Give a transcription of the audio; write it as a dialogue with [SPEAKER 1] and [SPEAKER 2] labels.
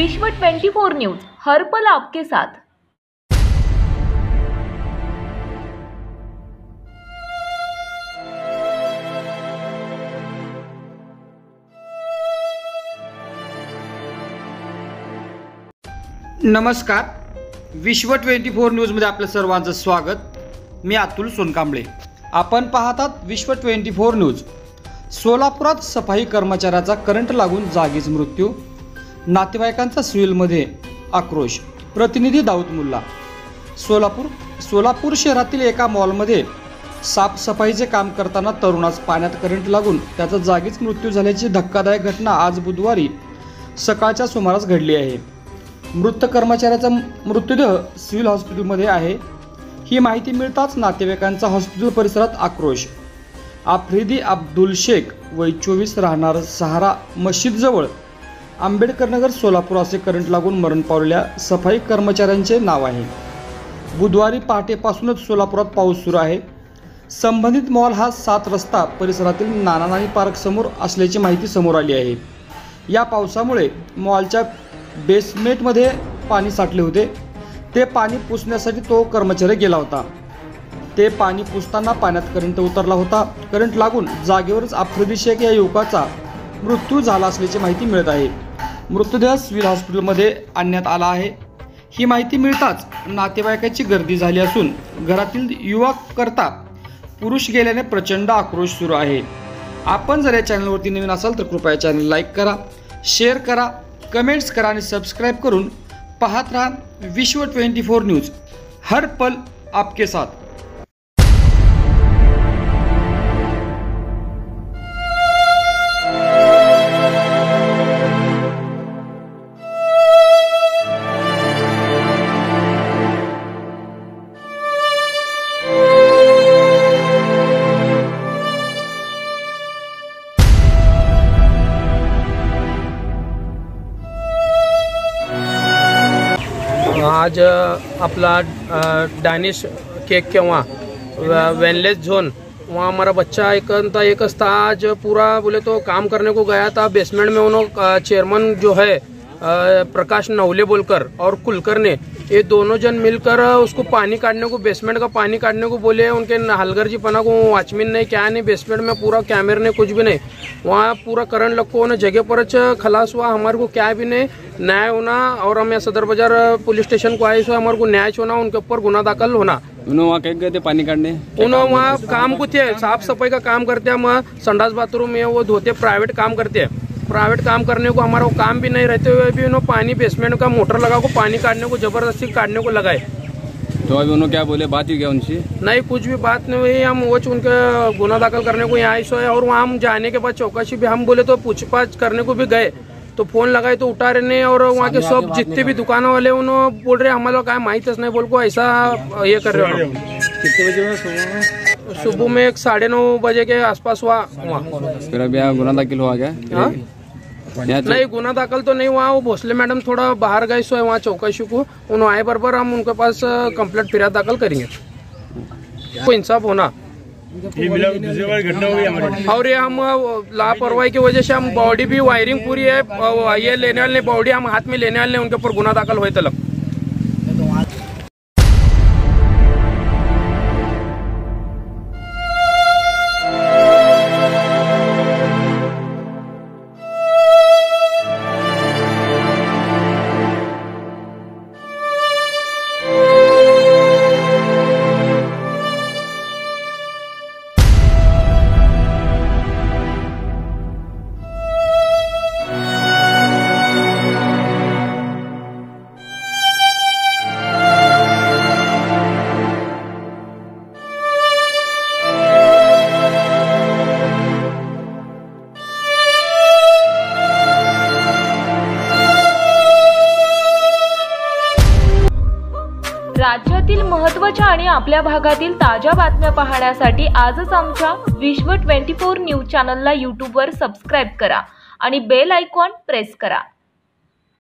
[SPEAKER 1] विश्व 24 न्यूज, हर पल आपके साथ।
[SPEAKER 2] नमस्कार, विश्व 24 न्यूजमध्ये आपल्या सर्वांचं स्वागत। मी अतुल सोनकांबळे। आपण पाहतात विश्व 24 न्यूज। सोलापुरात सफाई कर्मचाऱ्याचा करंट लागून जागीच मृत्यू, नातेवाईकांचा सिव्हिलमध्ये आक्रोश। प्रतिनिधी दाऊद मुल्ला। सोलापूर शहरातील एका मॉलमध्ये साफसफाईचे काम करताना तरुणास पाण्यात करंट लागून त्याचा जागीच मृत्यू झाल्याची धक्कादायक घटना आज बुधवारी सकाळच्या सुमारास घडली आहे। मृत कर्मचाऱ्याचा मृतदेह सिव्हिल हॉस्पिटलमध्ये आहे। ही माहिती मिळताच नातेवाईकांचा हॉस्पिटल परिसरात आक्रोश। आफ्रिदी अब्दुल शेख वय 24 राहणार सहारा मशीदजवळ आंबेडकर नगर सोलापूर असे करंट लागून मरण पावलेल्या सफाई कर्मचाऱ्यांचे नाव आहे। बुधवारी पहाटेपासूनच सोलापुरात पाऊस सुरू आहे। संबंधित मॉल हा 7 रस्ता परिसरातील नानानानी पार्क समोर असल्याची माहिती समोर आली आहे। या पावसामुळे मॉलच्या बेसमेंटमध्ये पाणी साठले होते। ते पाणी पुसण्यासाठी तो कर्मचारी गेला होता। ते पाणी पुसताना पाण्यात करंट उतरला होता। करंट लागून जागेवरच आफ्रिदी शेख या युवकाचा मृत्यू झाला असल्याची माहिती मिळत आहे। मृतदेह सिव्हिल हॉस्पिटलमध्ये आणण्यात आला आहे। ही माहिती मिळताच नातेवाईकांची गर्दी झाली असून घरातील युवा करता पुरुष गेल्याने प्रचंड आक्रोश सुरू आहे। आपण जर या चॅनलवरती नवीन असाल तर कृपया चॅनल लाईक करा, शेअर करा, कमेंट्स करा आणि सबस्क्राइब करून पाहत रहा विश्व 24 न्यूज, हर पल आपके साथ।
[SPEAKER 3] आज अपना डैनिश केक के वहाँ वेनलेस जोन वहाँ हमारा बच्चा एक था। आज पूरा बोले तो काम करने को गया था। बेसमेंट में उन्होंने चेयरमैन जो है प्रकाश नवले बोलकर और कुलकर्णी, ये दोनों जन मिलकर उसको पानी काटने को, बेसमेंट का पानी काटने को बोले। उनके हलगर जी पना को वॉचमैन नहीं, क्या नहीं, बेसमेंट में पूरा कैमरे ने कुछ भी नहीं। वहाँ पूरा करंट लग को जगह पर खलास हुआ। हमारे को क्या भी नहीं न्याय होना और हम यहाँ सदर बाजार पुलिस स्टेशन को आए, सो हमारे को न्याय होना, उनके ऊपर गुना दाखिल होना।
[SPEAKER 4] उन्होंने वहाँ कहीं गए थे पानी काटने?
[SPEAKER 3] उन्होंने वहाँ काम को थे, साफ सफाई का काम करते हैं। संडास बाथरूम में वो धोते, प्राइवेट काम करते हैं। प्राइवेट काम करने को हमारा वो काम भी नहीं रहते हुए भी उन्होंने पानी बेसमेंट का मोटर लगा को पानी काटने को जबरदस्ती काटने को लगाए।
[SPEAKER 4] तो अभी उन्होंने क्या बोले, बात ही क्या उनसे?
[SPEAKER 3] नहीं, कुछ भी बात नहीं हुई। हम वो उनके गुना दाखिल करने को यहाँ आए और वहाँ हम जाने के बाद चौकसी भी हम बोले तो पूछताछ करने को भी गए तो फोन लगाए तो उठा रहे नहीं। और वहाँ के सब जितने भी दुकानों वाले उन्होंने बोल रहे हमारा क्या माहित नहीं, बोल को ऐसा ये कर रहे हो।
[SPEAKER 4] कितने बजे?
[SPEAKER 3] सुबह में 9:30 बजे के आसपास हुआ वहाँ।
[SPEAKER 4] फिर अभी यहाँ गुना दाखिल हुआ क्या?
[SPEAKER 3] नहीं, गुना दाखिल तो नहीं हुआ। वो भोसले मैडम थोड़ा बाहर गए, सो वहाँ चौकसी को उन्होंने आए बराबर हम उनके पास कंप्लेंट फिरियाद दाखिल करेंगे। को इंसाफ होना। और ये हम लापरवाही की वजह से हम बॉडी भी वायरिंग पूरी है, ये लेने वाले बॉडी हम हाथ में लेने वाले उनके ऊपर गुना दाखिल हुए तलब।
[SPEAKER 1] राज्यातील महत्त्वाच्या आणि आपल्या भागातील ताज्या बातम्या पाहण्यासाठी आजच आमच्या विश्व 24 न्यूज चॅनलला यूट्यूबवर सबस्क्राइब करा आणि बेल आयकॉन प्रेस करा।